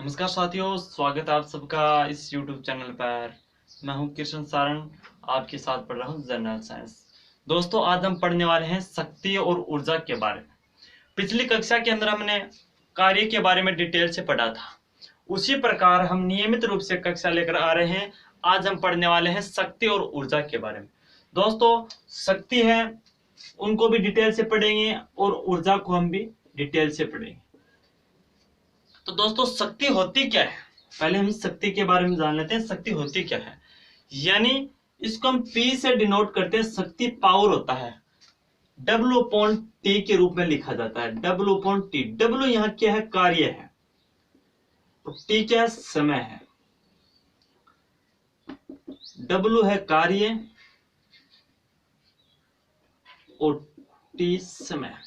नमस्कार साथियों, स्वागत है आप सबका इस YouTube चैनल पर। मैं हूं कृष्ण सारण, आपके साथ पढ़ रहा हूं जनरल साइंस। दोस्तों, आज हम पढ़ने वाले हैं शक्ति और ऊर्जा के बारे में। पिछली कक्षा के अंदर हमने कार्य के बारे में डिटेल से पढ़ा था। उसी प्रकार हम नियमित रूप से कक्षा लेकर आ रहे हैं। आज हम पढ़ने वाले हैं शक्ति और ऊर्जा के बारे में। दोस्तों, शक्ति है उनको भी डिटेल से पढ़ेंगे और ऊर्जा को हम भी डिटेल से पढ़ेंगे। तो दोस्तों, शक्ति होती क्या है? पहले हम शक्ति के बारे में जान लेते हैं। शक्ति होती क्या है, यानी इसको हम P से डिनोट करते हैं। शक्ति पावर होता है, W/T के रूप में लिखा जाता है। W/T। W यहाँ क्या है? कार्य है। तो T क्या है? समय है। W है कार्य और T समय,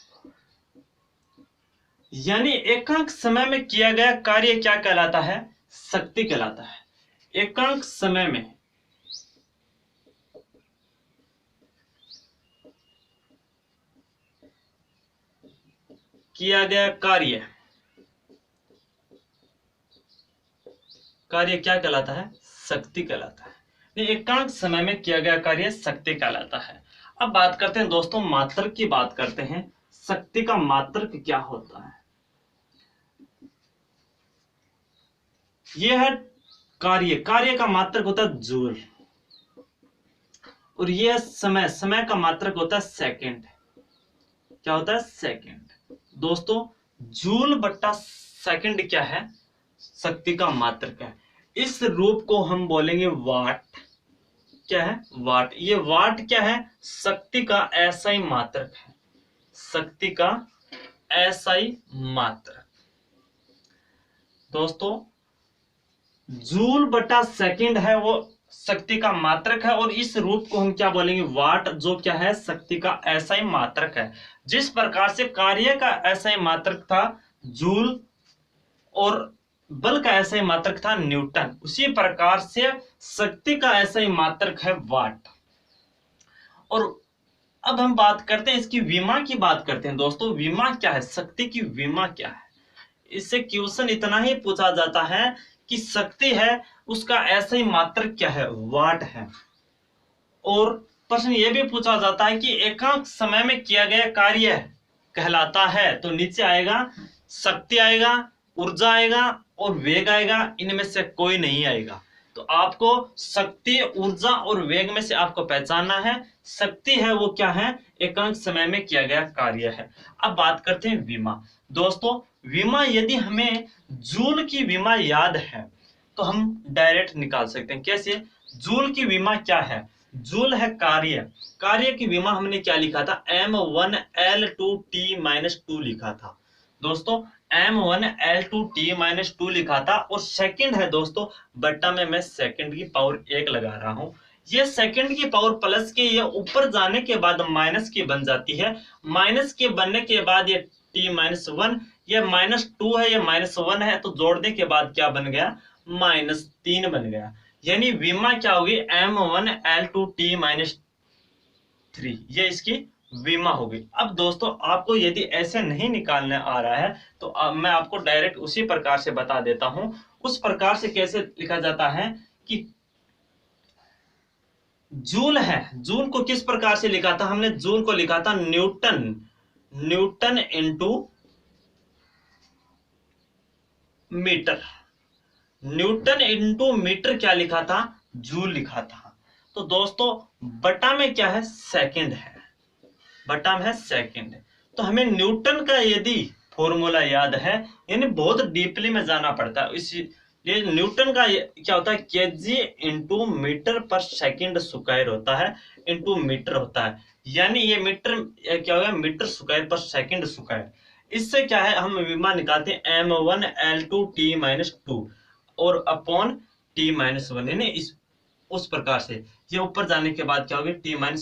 यानी एकांक समय में किया गया कार्य क्या कहलाता है? शक्ति कहलाता है। एकांक समय में किया गया कार्य क्या कहलाता है? शक्ति कहलाता है। एकांक समय में किया गया कार्य शक्ति कहलाता है। अब बात करते हैं दोस्तों, मात्रक की बात करते हैं। शक्ति का मात्रक क्या होता है? यह है कार्य का मात्रक होता है जूल, और यह समय का मात्रक होता है सेकंड। क्या होता है? सेकंड। दोस्तों, जूल बट्टा सेकंड क्या है? शक्ति का मात्रक है। इस रूप को हम बोलेंगे वाट। क्या है? वाट। ये वाट क्या है? शक्ति का एसआई मात्रक है। शक्ति का एसआई मात्रक। दोस्तों, जूल बटा सेकंड है वो शक्ति का मात्रक है, और इस रूप को हम क्या बोलेंगे? वाट, जो क्या है? शक्ति का एसआई मात्रक है। जिस प्रकार से कार्य का एसआई मात्रक था जूल और बल का एसआई मात्रक था न्यूटन, उसी प्रकार से शक्ति का एसआई मात्रक है वाट। और अब हम बात करते हैं इसकी विमा की बात करते हैं। दोस्तों, विमा क्या है? शक्ति की विमा क्या है? इससे क्वेश्चन इतना ही पूछा जाता है कि शक्ति है, उसका एसआई मात्रक क्या है? वाट है। और प्रश्न यह भी पूछा जाता है कि एकांक समय में किया गया कार्य कहलाता है, तो नीचे आएगा शक्ति आएगा, ऊर्जा आएगा और वेग आएगा। इनमें से कोई नहीं आएगा। तो आपको शक्ति, ऊर्जा और वेग में से आपको पहचानना है। शक्ति है वो क्या है? एकांक समय में किया गया कार्य है। अब बात करते हैं विमा। दोस्तों, विमा, यदि हमें जूल की विमा याद है तो हम डायरेक्ट निकाल सकते हैं। कैसे? जूल की विमा क्या है? जूल है कार्य की विमा हमने क्या लिखा था? m1L2T-2 लिखा था। दोस्तों, m1L2T-2 लिखा था। और सेकंड है दोस्तों, बट्टा में मैं सेकंड की पावर 1 लगा रहा हूं। ये सेकंड की पावर प्लस के ये ऊपर जाने के बाद माइनस की बन जाती है। माइनस के बनने के बाद ये T-1, ये -2 है, ये -1 है, तो जोड़ने के बाद क्या बन गया? -3 बन गया। यानी विमा क्या होगी? m1L2T-3, ये इसकी विमा होगी। अब दोस्तों, आपको यदि ऐसे नहीं निकालने आ रहा है तो मैं आपको डायरेक्ट उसी प्रकार से बता देता हूं। उस प्रकार से कैसे लिखा जाता है कि जूल है, जूल को किस प्रकार से लिखा था हमने? जूल को लिखा था newton into metre. Newton into metre क्या लिखा था? जूल लिखा था। तो दोस्तों, बटा में क्या है? सेकंड है। बटा में है सेकंड। तो हमें न्यूटन का यदि फॉर्मूला याद है, यानी बहुत डीपली में जाना पड़ता है, इसलिए न्यूटन का क्या होता है? केजी इंटू मीटर पर सेकंड स्क्वायर होता है, इंटू मीटर होता है। यानी ये मीटर क्या होगा? मीटर स्क्वायर पर सेकंड स्क्वायर। इससे क्या है? हम विमा निकालते हैं m1L2T-2 और अपॉन T-1, यानी इस उस प्रकार से ये ऊपर जाने के बाद क्या हो गया? T-1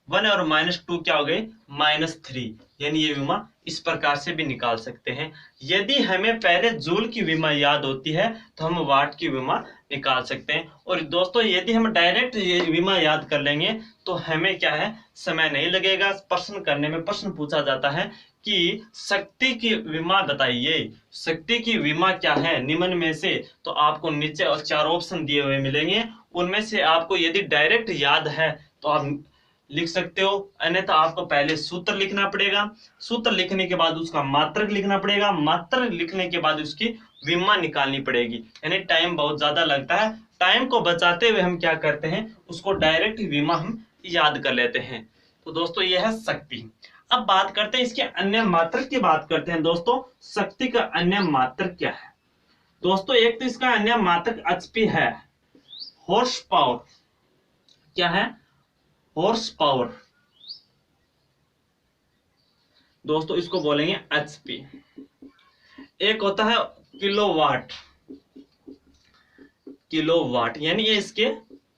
-1 और -2 क्या हो गए? -3। यानी ये विमा इस प्रकार से भी निकाल सकते हैं। यदि हमें पहले जूल की विमा याद होती है तो हम वाट की विमा निकाल सकते हैं। और दोस्तों, यदि हम डायरेक्ट ये विमा याद कर लेंगे तो हमें क्या है? समय नहीं लगेगा। प्रश्न करने में प्रश्न पूछा जाता है कि शक्ति की विमा बताइए, शक्ति की विमा क्या है निम्न में से। तो आपको नीचे 4 ऑप्शन दिए हुए मिलेंगे, उनमें से आपको यदि डायरेक्ट याद है तो आप लिख सकते हो, अन्यथा आपको पहले सूत्र लिखना पड़ेगा, सूत्र लिखने के बाद उसका मात्रक लिखना पड़ेगा, मात्रक लिखने के बाद उसकी विमा निकालनी पड़ेगी, यानी टाइम बहुत ज्यादा लगता है। टाइम को बचाते हुए हम क्या करते हैं, उसको डायरेक्ट विमा हम याद कर लेते हैं। तो दोस्तों यह है शक्ति। अब बात करते हैं इसके अन्य मात्रक की बात करते हैं। दोस्तों शक्ति का अन्य मात्रक क्या है? दोस्तों एक तो इसका अन्य मात्रक एचपी है, हॉर्स पावर। क्या है? Horse power. दोस्तों इसको बोलेंगे एचपी। एक होता है किलोवाट, किलोवाट यानी ये इसके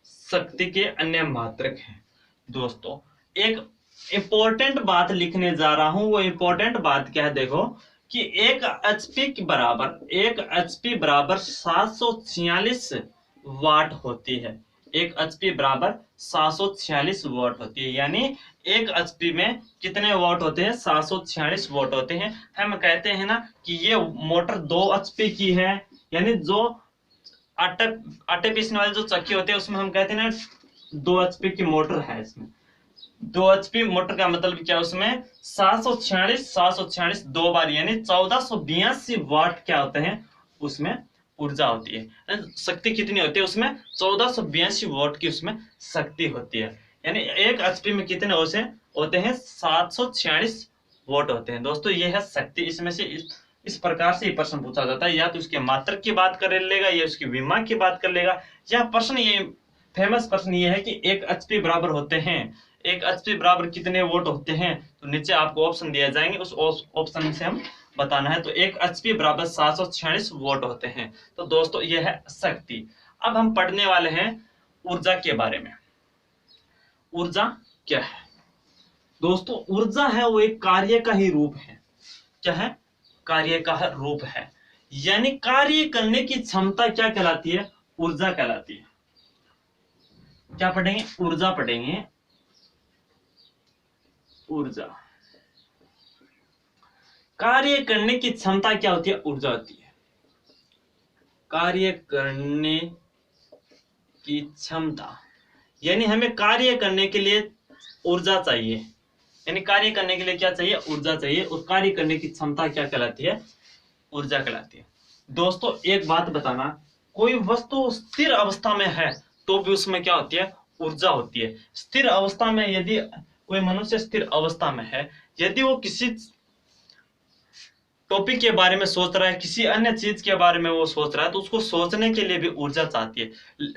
शक्ति के अन्य मात्रक हैं। दोस्तों एक इंपॉर्टेंट बात लिखने जा रहा हूं, वो इंपॉर्टेंट बात क्या है, देखो कि एक एचपी के बराबर, एक एचपी बराबर 746 वाट होती है। एक एचपी बराबर 746 वाट होती है, यानी एक एचपी में कितने वाट होते हैं? 746 वाट होते हैं। हम कहते हैं ना कि ये मोटर 2 एचपी की है, यानी जो आटे पीसने वाले जो चक्की होते हैं उसमें हम कहते हैं ना 2 एचपी की मोटर है। इसमें 2 एचपी मोटर का मतलब क्या, उसमें 746 2 बार यानी 1482 वाट क्या होते हैं, उसमें ऊर्जा होती है। शक्ति कितनी होती है उसमें? 1482 वाट की उसमें शक्ति होती है, यानी एक एचपी में कितने होते हैं? 746 वाट होते हैं। दोस्तों यह है शक्ति। इसमें से इस प्रकार से प्रश्न पूछा जाता है, या तो उसके मात्रक की बात कर लेगा, या उसकी विमा की बात कर लेगा। या प्रश्न ये फेमस प्रश्न ये है कि एक एचपी बराबर होते हैं, एक एचपी बराबर कितने वोल्ट होते हैं? तो नीचे आपको ऑप्शन दिए जाएंगे, उस ऑप्शन से हम बताना है। तो एक एचपी बराबर 746 वोल्ट होते हैं। तो दोस्तों यह है शक्ति। अब हम पढ़ने वाले हैं ऊर्जा के बारे में। ऊर्जा क्या है? दोस्तों ऊर्जा है वो एक कार्य का ही रूप है। क्या है? कार्य का रूप है, यानी कार्य करने की क्षमता क्या कहलाती है? ऊर्जा कहलाती है। क्या पढ़ेंगे? ऊर्जा पढ़ेंगे। ऊर्जा, कार्य करने की क्षमता क्या होती है? ऊर्जा होती है। कार्य करने की क्षमता यानी हमें कार्य करने के लिए ऊर्जा चाहिए, यानी कार्य करने के लिए क्या चाहिए? ऊर्जा चाहिए। और कार्य करने की क्षमता क्या कहलाती है? ऊर्जा कहलाती है। दोस्तों एक बात बताना, कोई वस्तु स्थिर अवस्था में है तो भी उसमें क्या होती है? ऊर्जा होती है। स्थिर अवस्था में यदि कोई मनुष्य स्थिर अवस्था में है, यदि वो किसी टॉपिक के बारे में सोच रहा है, किसी अन्य चीज के बारे में वो सोच रहा है, तो उसको सोचने के लिए भी ऊर्जा चाहती है।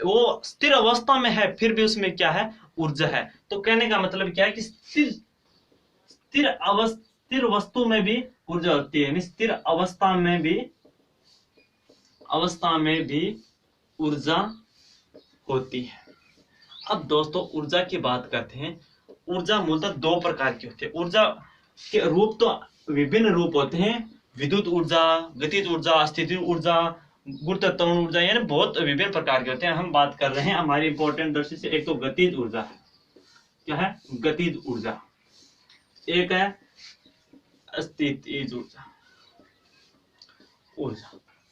वो स्थिर अवस्था में है फिर भी उसमें क्या है? ऊर्जा है। तो कहने का मतलब क्या है कि स्थिर वस्तु में भी ऊर्जा होती है, स्थिर अवस्था में भी ऊर्जा होती है। अब दोस्तों ऊर्जा की बात करते हैं। ऊर्जा मूलतः 2 प्रकार की होती है। ऊर्जा के रूप तो विभिन्न रूप होते हैं, विद्युत ऊर्जा, गतिज ऊर्जा, स्थितिज ऊर्जा, गुरुत्वाकर्षण ऊर्जा, यानी बहुत विभिन्न प्रकार के होते हैं। हम बात कर रहे हैं हमारी इंपॉर्टेंट दृष्टि से, एक तो गतिज ऊर्जा है। क्या है? गतिज ऊर्जा। एक है स्थितिज ऊर्जा।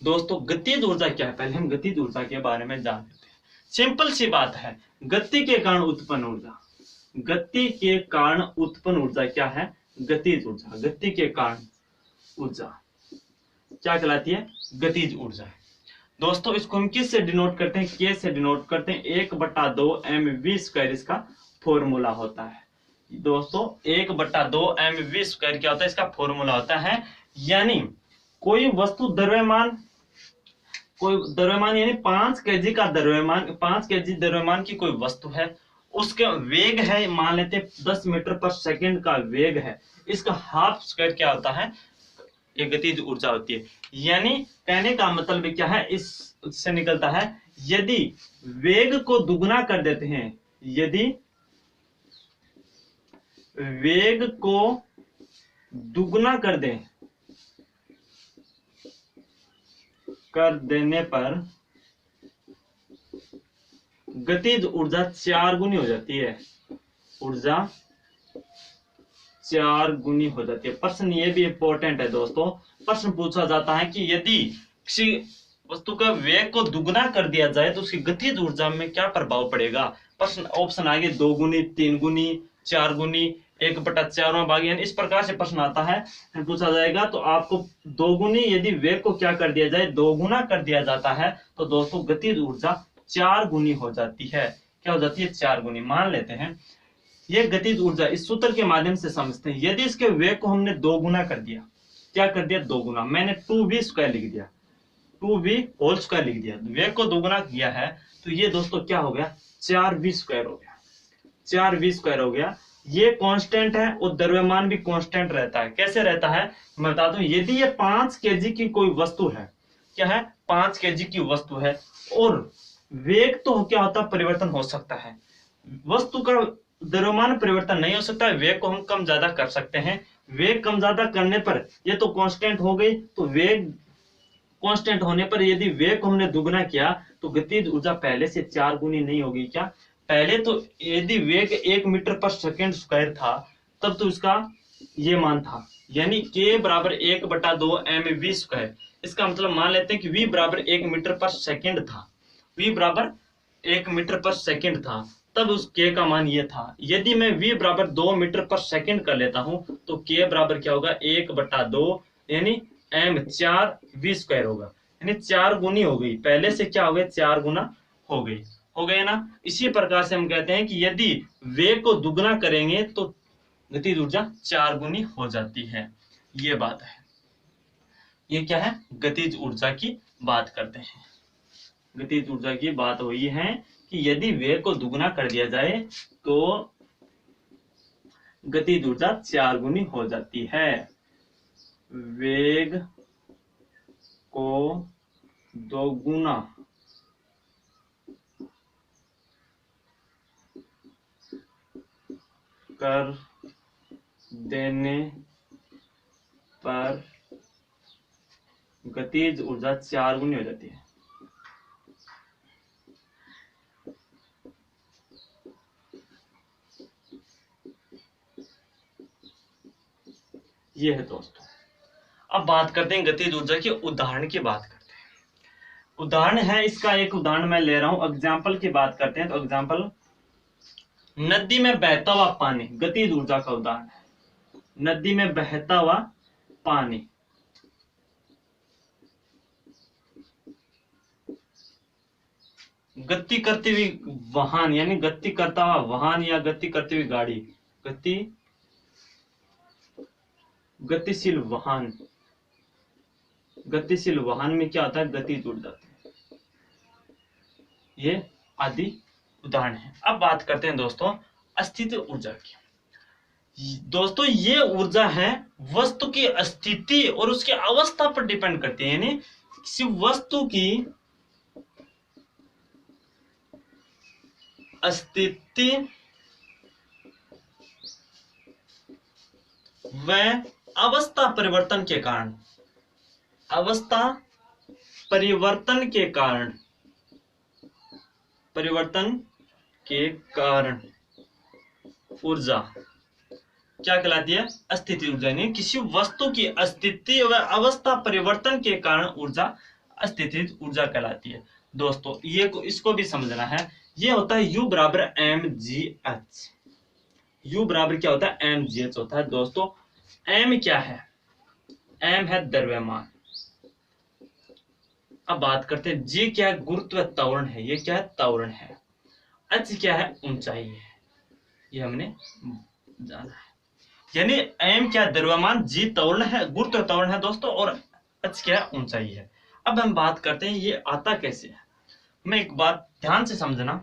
दोस्तों गतिज ऊर्जा क्या है? पहले हम गतिज ऊर्जा के बारे में जान लेते हैं। सिंपल सी बात है, गति के कारण उत्पन्न ऊर्जा। गति के कारण उत्पन्न ऊर्जा क्या है? गतिज ऊर्जा। गति के कारण ऊर्जा क्या कहलाती है? गतिज ऊर्जा। दोस्तों इसको हम किस से डिनोट करते हैं? के से डिनोट करते हैं। 1/2 mv² इसका फॉर्मूला होता है। दोस्तों 1/2 mv² क्या होता है? इसका फॉर्मूला होता है। यानी कोई वस्तु द्रव्यमान, यानी 5 kg का द्रव्यमान, 5 kg द्रव्यमान की कोई वस्तु है, उसका वेग है मान लेते 10 मीटर पर सेकंड का वेग है, इसका हाफ स्क्वायर क्या होता है? एक गतिज ऊर्जा होती है। यानी कहने का मतलब क्या है, इससे निकलता है यदि वेग को दुगना कर देते हैं, यदि वेग को दुगना कर देने पर गतिज ऊर्जा 4 गुनी हो जाती है। ऊर्जा 4 गुनी हो जाती है। प्रश्न ये भी इंपॉर्टेंट है दोस्तों। प्रश्न पूछा जाता है कि यदि किसी वस्तु का वेग को दुगना कर दिया जाए तो उसकी गतिज ऊर्जा में क्या प्रभाव पड़ेगा। प्रश्न ऑप्शन आगे 2 गुनी, 3 गुनी, 4 गुनी, 1/4 यानी इस प्रकार से प्रश्न आता है, पूछा जाएगा। तो आपको 2 गुनी यदि वेग को क्या कर दिया जाए, 2 गुना कर दिया जाता है तो दोस्तों गतिज ऊर्जा 4 गुनी हो जाती है। क्या हो जाती है? 4 गुनी। मान लेते हैं ये गतिज ऊर्जा इस सूत्र के माध्यम से समझते हैं। यदि इसके वेग को हमने 2 गुना कर दिया, क्या कर दिया? 2 गुना। मैंने 2v² लिख दिया, 2v² लिख दिया। वेग को 2 गुना किया है तो ये दोस्तों क्या हो गया? 4v² हो गया। 4v² हो गया। ये कांस्टेंट है और द्रव्यमान भी कांस्टेंट रहता है। कैसे रहता है मैं बताता हूं। यदि ये 5 kg की कोई वस्तु है, क्या है? 5 kg की वस्तु है और वेग तो क्या होता है? परिवर्तन हो सकता है। वस्तु का द्रव्यमान परिवर्तन नहीं हो सकता है। वेग को हम कम ज्यादा कर सकते हैं। वेग कम ज्यादा करने पर ये तो कांस्टेंट हो गई, तो वेग कांस्टेंट होने पर यदि वेग को हमने दुगना किया तो गतिज ऊर्जा पहले से 4 गुनी नहीं होगी क्या? पहले तो यदि वेग 1 मीटर/सेकंड² था तब तो इसका ये मान था, यानी k बराबर 1/2 mv²। इसका मतलब मान लेते हैं कि v बराबर 1 मीटर/सेकंड था। v बराबर 1 मीटर/सेकंड था, तब उस k का मान ये था। यदि मैं v बराबर 2 मीटर/सेकंड कर लेता हूं तो k बराबर क्या होगा? 1/2 यानी m4v² होगा, यानी 4 गुनी हो गई। पहले से क्या हो गया? 4 गुना हो गई। हो गए ना। इसी प्रकार से हम कहते हैं कि यदि वेग को दुगना करेंगे तो गतिज ऊर्जा 4 गुनी हो जाती है। ये बात है। ये क्या है? गतिज ऊर्जा की बात करते हैं। गतिज ऊर्जा की बात हुई है कि यदि वेग को दुगना कर दिया जाए तो गतिज ऊर्जा 4 गुनी हो जाती है। वेग को दोगुना कर देने पर गतिज ऊर्जा 4 गुनी हो जाती है। ये है दोस्तों। अब बात करते हैं गतिज ऊर्जा के उदाहरण की बात करते हैं। उदाहरण है इसका, एक उदाहरण मैं ले रहा हूं। एग्जाम्पल की बात करते हैं तो एग्जाम्पल, नदी में बहता हुआ पानी गतिज ऊर्जा का उदाहरण है। नदी में बहता हुआ पानी, गति करती हुई वाहन यानी गति करता हुआ वाहन या गति करती हुई गाड़ी, गतिशील वाहन। गतिशील वाहन में क्या होता है? गति जुड़ जाती है। ये आदि उदाहरण है। अब बात करते हैं दोस्तों अस्तित्व ऊर्जा की। दोस्तों ये ऊर्जा है वस्तु की स्थिति और उसकी अवस्था पर डिपेंड करती है, यानी किसी वस्तु की स्थिति व अवस्था परिवर्तन के कारण, अवस्था परिवर्तन के कारण, परिवर्तन के कारण ऊर्जा क्या कहलाती है? स्थिति ऊर्जा। यानी किसी वस्तु की स्थिति व अवस्था परिवर्तन के कारण ऊर्जा स्थिति ऊर्जा कहलाती है। दोस्तों ये इसको भी समझना है। ये होता है U बराबर mgh। U बराबर क्या होता है? mgh होता है। दोस्तों m क्या है? m है द्रव्यमान। अब बात करते हैं g क्या है? गुरुत्व त्वरण है। ये क्या है? त्वरण है। h क्या है? ऊंचाई है। ये हमने जाना है। यानी m क्या? द्रव्यमान, g त्वरण है, गुरुत्व त्वरण है दोस्तों, और h क्या है? ऊंचाई है। अब हम बात करते हैं ये आता कैसे है। मैं एक बात ध्यान से समझना।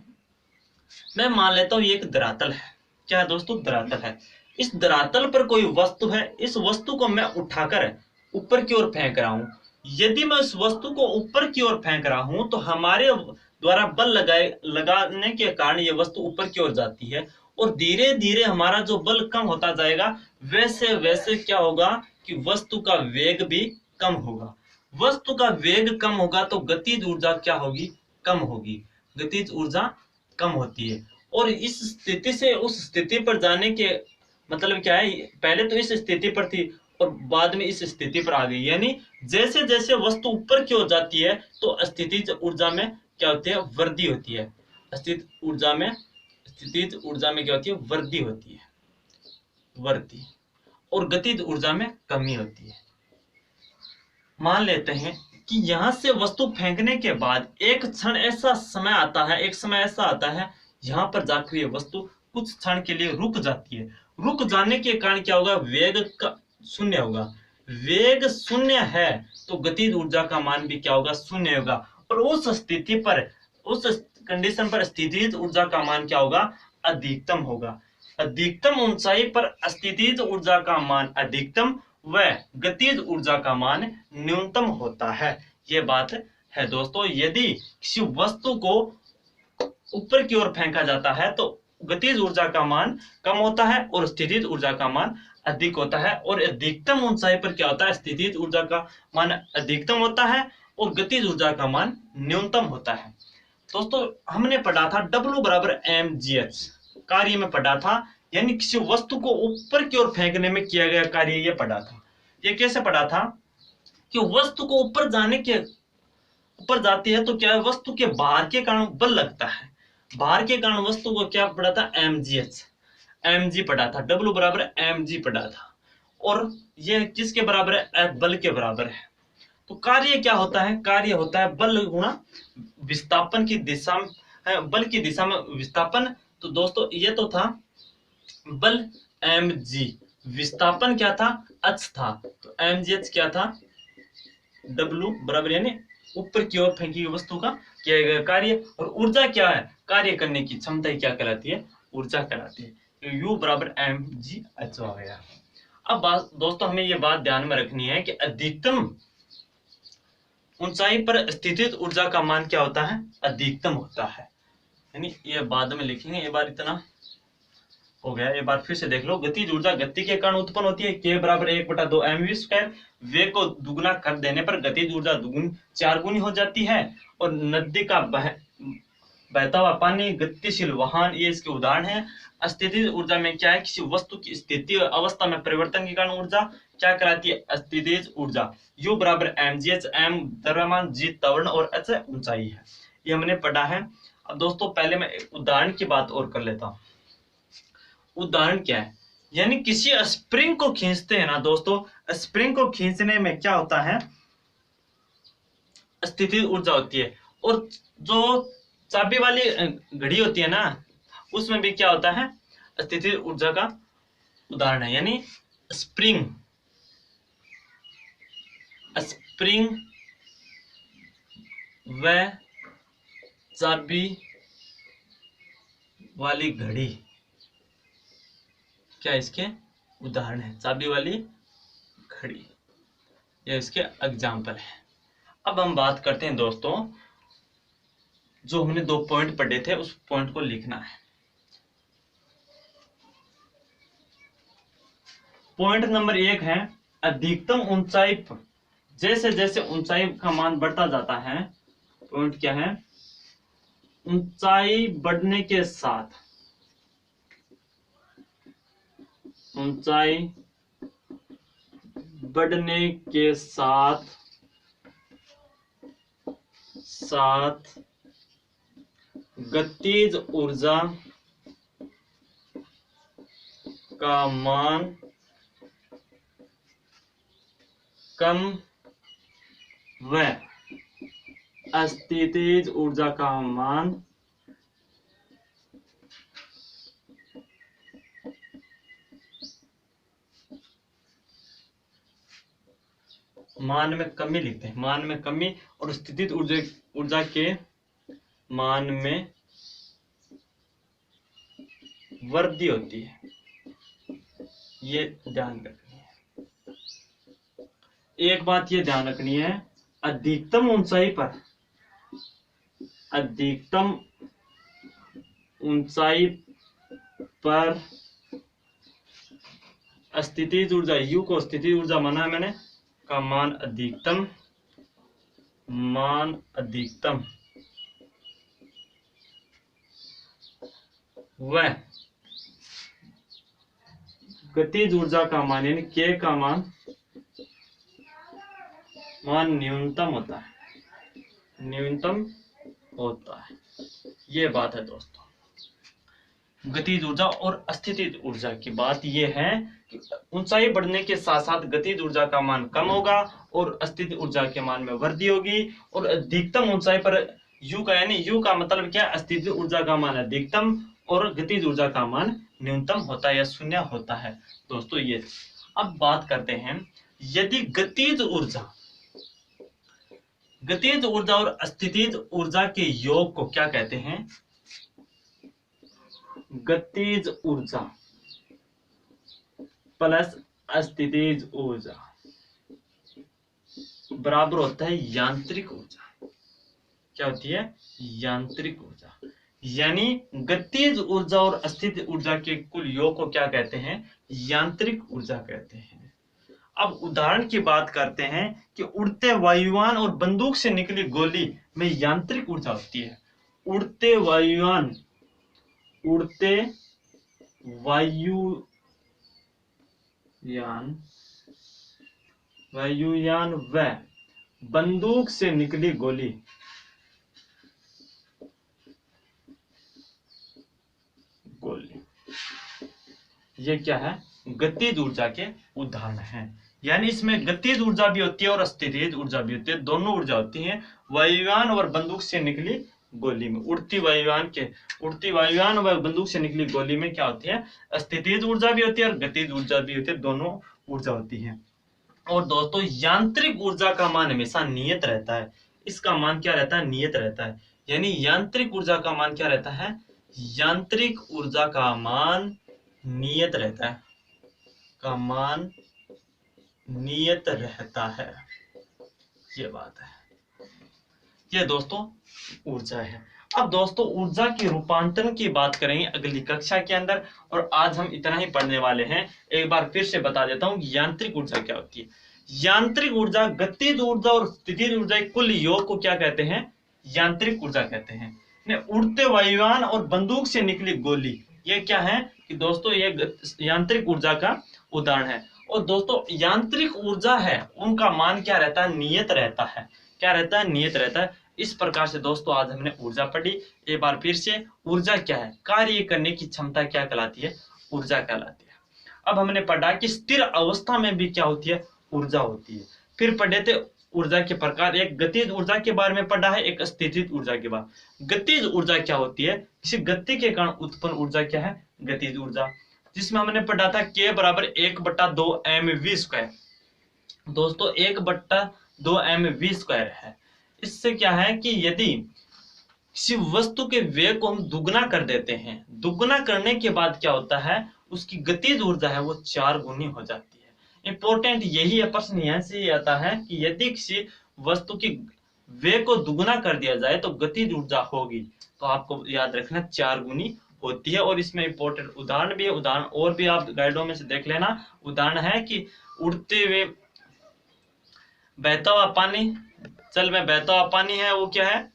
मैं मान लेता हूं ये एक धरातल है। क्या है दोस्तों? धरातल है। इस धरातल पर कोई वस्तु है। इस वस्तु को मैं उठाकर ऊपर की ओर फेंक रहा हूं। यदि मैं इस वस्तु को ऊपर की ओर फेंक रहा हूं तो हमारे द्वारा बल लगाने के कारण ये वस्तु ऊपर की ओर जाती है, और धीरे धीरे हमारा जो बल कम होता जाएगा वैसे वैसे क्या होगा कि वस्तु का वेग भी कम होगा। वस्तु का वेग कम होगा तो गतिज ऊर्जा क्या होगी? कम होगी। गतिज ऊर्जा कम होती है, और इस स्थिति से उस स्थिति पर जाने के मतलब क्या है, पहले तो इस स्थिति पर थी और बाद में इस स्थिति पर आ गई। यानी जैसे जैसे वस्तु ऊपर की ओर जाती है तो स्थितिज ऊर्जा में क्या होती है, वृद्धि होती है। स्थितिज ऊर्जा में क्या होती है, वृद्धि होती है, वृद्धि। और गतिज ऊर्जा में कमी होती है। मान लेते हैं कि यहां से वस्तु फेंकने के बाद एक क्षण ऐसा समय आता है, एक समय ऐसा आता है यहां पर जाकर ये वस्तु कुछ क्षण के लिए रुक जाती है। रुक जाने के कारण क्या होगा, वेग का शून्य होगा। वेग शून्य है तो गतिज ऊर्जा का मान भी क्या होगा, शून्य होगा। और उस स्थिति पर, उस कंडीशन पर स्थितिज ऊर्जा का मान क्या होगा, अधिकतम होगा। अधिकतम ऊंचाई पर स्थितिज ऊर्जा का मान अधिकतम व गतिज ऊर्जा का मान न्यूनतम होता है। ये बात है दोस्तों। यदि किसी वस्तु को ऊपर की ओर फेंका जाता है तो गतिज ऊर्जा का मान कम होता है और स्थितिज ऊर्जा का मान अधिक होता है। और अधिकतम ऊंचाई पर क्या होता है, स्थितिज ऊर्जा का मान अधिकतम होता है और गतिज ऊर्जा का मान न्यूनतम होता है। दोस्तों हमने पढ़ा था W बराबर mgh, कार्य में पढ़ा था। यानी किसी वस्तु को ऊपर की ओर फेंकने में किया गया कार्य ये पढ़ा था। ये कैसे पढ़ा था कि वस्तु को ऊपर जाने के, ऊपर जाती है तो क्या है, वस्तु के भार के कारण बल लगता है। भार के कारण वस्तु को क्या पढ़ा था, mgh, mg पढ़ा था। W बराबर mg पढ़ा था। और ये किसके बराबर है, F बल के बराबर है। तो कार्य क्या होता है, कार्य होता है बल गुणा विस्थापन की दिशा में, बल की दिशा में विस्थापन। तो दोस्तों ये तो था बल mg, विस्थापन क्या था, h था। तो mgh क्या था, w बराबर यानी ऊपर की ओर फेंकी हुई वस्तु का किया गया कार्य। और ऊर्जा क्या है, कार्य करने की क्षमता क्या कहलाती है, ऊर्जा कहलाती है। तो u बराबर mgh हो गया। अब दोस्तों हमें ये बात ध्यान में रखनी है कि अधिकतम ऊंचाई पर स्थितिज ऊर्जा का मान क्या होता है, अधिकतम होता है। यानी ये बाद में लिखेंगे, ये बार इतना हो गया। एक बार फिर से देख लो, गतिज ऊर्जा गति के कारण उत्पन्न होती है, k बराबर 1/2 mv²। वेग को दुगना कर देने पर गतिज ऊर्जा दुगुनी 4 गुनी हो जाती है। और नदी का बहता हुआ पानी, गतिशील वाहन, ये इसके उदाहरण है। स्थितिज ऊर्जा में क्या है, किसी वस्तु की स्थिति अवस्था में परिवर्तन के कारण ऊर्जा क्या कराती है, स्थितिज ऊर्जा। U बराबर mgh, m द्रव्यमान, g त्वरण और h ऊंचाई है। ये हमने पढ़ा है। अब दोस्तों पहले मैं एक उदाहरण की बात और कर लेता हूँ। उदाहरण क्या है, यानी किसी स्प्रिंग को खींचते हैं ना दोस्तों, स्प्रिंग को खींचने में क्या होता है, स्थितिज ऊर्जा होती है। और जो चाबी वाली घड़ी होती है ना, उसमें भी क्या होता है, स्थितिज ऊर्जा का उदाहरण है। यानी स्प्रिंग, स्प्रिंग व चाबी वाली घड़ी क्या इसके उदाहरण है, चाबी वाली घड़ी, यह इसके एग्जाम्पल है। अब हम बात करते हैं दोस्तों, जो हमने 2 पॉइंट पढ़े थे उस पॉइंट को लिखना है। पॉइंट नंबर 1 है, अधिकतम ऊंचाई पर जैसे जैसे ऊंचाई का मान बढ़ता जाता है, पॉइंट क्या है, ऊंचाई बढ़ने के साथ, ऊंचाई बढ़ने के साथ साथ गतिज ऊर्जा का मान कम व स्थितिज ऊर्जा का मान में कमी लिखते हैं, मान में कमी और स्थितिज ऊर्जा के मान में वृद्धि होती है। ये ध्यान रखनी है। एक बात ये ध्यान रखनी है, अधिकतम ऊंचाई पर, अधिकतम ऊंचाई पर स्थितिज ऊर्जा, U को स्थितिज ऊर्जा माना है मैंने, का मान अधिकतम, मान अधिकतम व गतिज ऊर्जा का मान यानी के का मान न्यूनतम होता है, न्यूनतम होता है। ये बात है दोस्तों गतिज ऊर्जा और स्थितिज ऊर्जा की। बात यह है कि ऊंचाई बढ़ने के साथ साथ गतिज ऊर्जा का मान कम होगा और स्थितिज ऊर्जा के मान में वृद्धि होगी। और अधिकतम ऊंचाई पर U का यानी U का मतलब क्या है, स्थितिज ऊर्जा का मान अधिकतम और गतिज ऊर्जा का मान न्यूनतम होता है या शून्य होता है दोस्तों ये। अब बात करते हैं यदि गतिज ऊर्जा और स्थितिज ऊर्जा के योग को क्या कहते हैं, गतिज ऊर्जा प्लस स्थितिज ऊर्जा बराबर होता है यांत्रिक ऊर्जा। क्या होती है, यांत्रिक ऊर्जा। यानी गतिज ऊर्जा और स्थितिज ऊर्जा के कुल योग को क्या कहते हैं, यांत्रिक ऊर्जा कहते हैं। अब उदाहरण की बात करते हैं कि उड़ते वायुयान और बंदूक से निकली गोली में यांत्रिक ऊर्जा होती है। उड़ते वायुयान व बंदूक से निकली गोली ये क्या है, गतिज ऊर्जा के उदाहरण हैं। यानी इसमें गतिज ऊर्जा भी होती है और स्थितिज ऊर्जा भी होती है, दोनों ऊर्जा होती हैं वायुयान और बंदूक से निकली गोली में। उड़ती वायुयान व बंदूक से निकली गोली में क्या होती है, स्थितिज ऊर्जा भी होती है और गतिज ऊर्जा भी होती है, दोनों ऊर्जा होती है। और दोस्तों यांत्रिक ऊर्जा का मान हमेशा नियत रहता है। इसका मान क्या रहता है, नियत रहता है। यानी यांत्रिक ऊर्जा का मान क्या रहता है, यांत्रिक ऊर्जा का मान नियत रहता है, का मान नियत रहता है। ये बात है, ये दोस्तों ऊर्जा है। अब दोस्तों ऊर्जा के रूपांतरण की बात करेंगे अगली कक्षा के अंदर, और आज हम इतना ही पढ़ने वाले हैं। एक बार फिर से बता देता हूं यांत्रिक ऊर्जा क्या होती है। यांत्रिक ऊर्जा गतिज ऊर्जा और स्थितिज ऊर्जा के कुल योग को क्या कहते हैं, यांत्रिक ऊर्जा कहते हैं। उड़ते वायुयान और बंदूक से निकली गोली ये क्या है कि दोस्तों ये यांत्रिक ऊर्जा का उदाहरण है। और दोस्तों यांत्रिक ऊर्जा है उनका मान क्या रहता है, नियत रहता है। क्या रहता है, नियत रहता है। इस प्रकार से दोस्तों आज हमने ऊर्जा पढ़ी। एक बार फिर से ऊर्जा क्या है, कार्य करने की क्षमता क्या कहलाती है, ऊर्जा कहलाती है। अब हमने पढ़ा कि स्थिर अवस्था में भी क्या होती है, ऊर्जा होती है। फिर पढ़े थे ऊर्जा के प्रकार, एक गतिज ऊर्जा के बारे में पढ़ा है, एक स्थितिज ऊर्जा के बारे। गतिज ऊर्जा क्या होती है, किसी गति के कारण उत्पन्न ऊर्जा क्या है, गतिज ऊर्जा, जिसमें हमने पढ़ा था K बराबर 1/2 mv²। दोस्तों 1/2 mv² है। इससे क्या है कि यदि किसी वस्तु के वेग को हम दुगना कर देते हैं, दुगना करने के बाद क्या होता है, उसकी गतिज ऊर्जा है वो 4 गुनी हो जाती है। इंपॉर्टेंट यही है, प्रश्न यहाँ से ही आता है कि यदि किसी वस्तु की वेग को दुगना कर दिया जाए तो गतिज ऊर्जा होगी, तो आपको याद रखना 4 गुनी होती है। और इसमें इंपॉर्टेंट उदाहरण भी है, उदाहरण और भी आप गाइडों में से देख लेना। उदाहरण है कि उड़ते हुए बहता हुआ पानी, जल में बहता हुआ पानी है वो क्या है,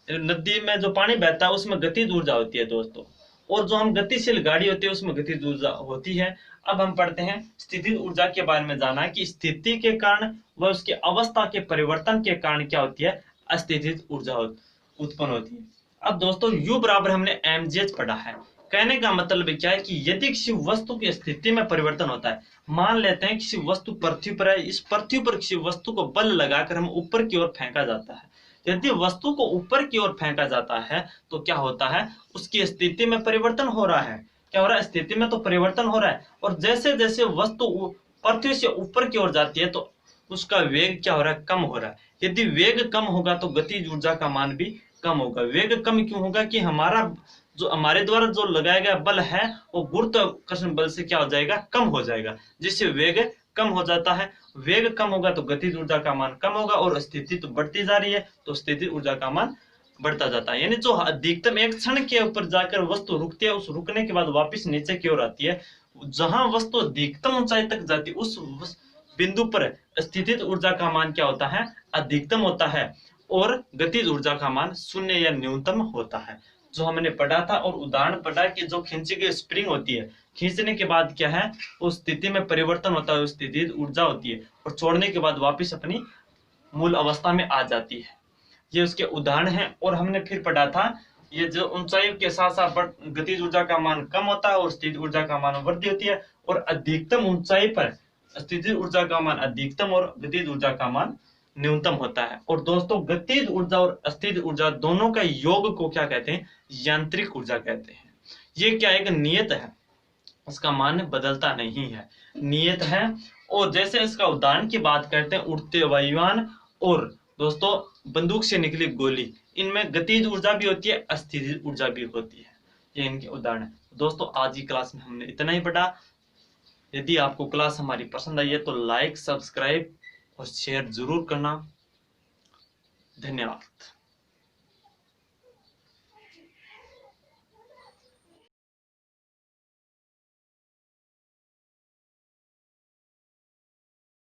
नदी में जो पानी बहता है उसमें गतिज ऊर्जा होती है दोस्तों। और जो हम गतिशील गाड़ी होती है उसमें गतिज ऊर्जा होती है। अब हम पढ़ते हैं स्थितिज ऊर्जा के बारे में। जाना कि स्थिति के कारण व उसकी अवस्था के परिवर्तन के कारण क्या होती है, स्थितिज ऊर्जा उत्पन्न होती है। अब दोस्तों U बराबर हमने mgh पढ़ा है। कहने का मतलब क्या है कि यदि किसी वस्तु की स्थिति में परिवर्तन होता है, मान लेते हैं किसी वस्तु पृथ्वी पर है, इस पृथ्वी पर किसी वस्तु को बल लगाकर हम ऊपर की ओर फेंका जाता है। यदि वस्तु को ऊपर की ओर फेंका जाता है तो क्या होता है, उसकी स्थिति में परिवर्तन हो रहा है। क्या हो रहा है, स्थिति में तो परिवर्तन हो रहा है। और जैसे जैसे वस्तु पृथ्वी से ऊपर की ओर जाती है तो उसका वेग क्या हो रहा है, कम हो रहा है। यदि वेग कम होगा तो गतिज ऊर्जा का मान भी कम होगा। वेग कम क्यों होगा कि हमारे द्वारा जो लगाया गया बल है वो गुरुत्वाकर्षण बल से क्या हो जाएगा, कम हो जाएगा, जिससे वेग कम हो जाता है। वेग कम होगा तो गतिज ऊर्जा का मान कम होगा और स्थिति तो बढ़ती जा रही है तो स्थिति ऊर्जा का मान बढ़ता जाता है। यानी जो अधिकतम एक क्षण के ऊपर जाकर वस्तु रुकती है, उस रुकने के बाद वापस नीचे की ओर आती है। जहां वस्तु अधिकतम ऊंचाई तक जाती है उस बिंदु पर स्थितिज ऊर्जा का मान क्या होता है, अधिकतम होता है और गतिज ऊर्जा का मान 0 या न्यूनतम होता है। जो हमने पढ़ा था और उदाहरण पढ़ा कि जो खींची गई स्प्रिंग होती है, खींचने के बाद क्या है उस स्थिति में परिवर्तन होता है, उस स्थिति ऊर्जा होती है और छोड़ने के बाद वापस अपनी मूल अवस्था में आ जाती है। ये उसके उदाहरण हैं। और हमने फिर पढ़ा था ये जो ऊंचाई के साथ साथ गतिज ऊर्जा का मान कम होता है और स्थितिज ऊर्जा का मान वृद्धि होती है, और अधिकतम ऊंचाई पर स्थितिज ऊर्जा का मान अधिकतम और गतिज ऊर्जा का मान न्यूनतम होता है। और दोस्तों गतिज ऊर्जा और अस्थिज ऊर्जा दोनों का योग को क्या कहते हैं, यांत्रिक ऊर्जा कहते हैं। ये क्या एक नियत है, इसका मान बदलता नहीं है, नियत है। और जैसे इसका उदाहरण की बात करते हैं, उड़ते वायुयान और दोस्तों बंदूक से निकली गोली, इनमें गतिज ऊर्जा भी होती है, अस्थिज ऊर्जा भी होती है। ये इनके उदाहरण है। दोस्तों आज की क्लास में हमने इतना ही पढ़ा। यदि आपको क्लास हमारी पसंद आई है तो लाइक, सब्सक्राइब और शेयर जरूर करना। धन्यवाद।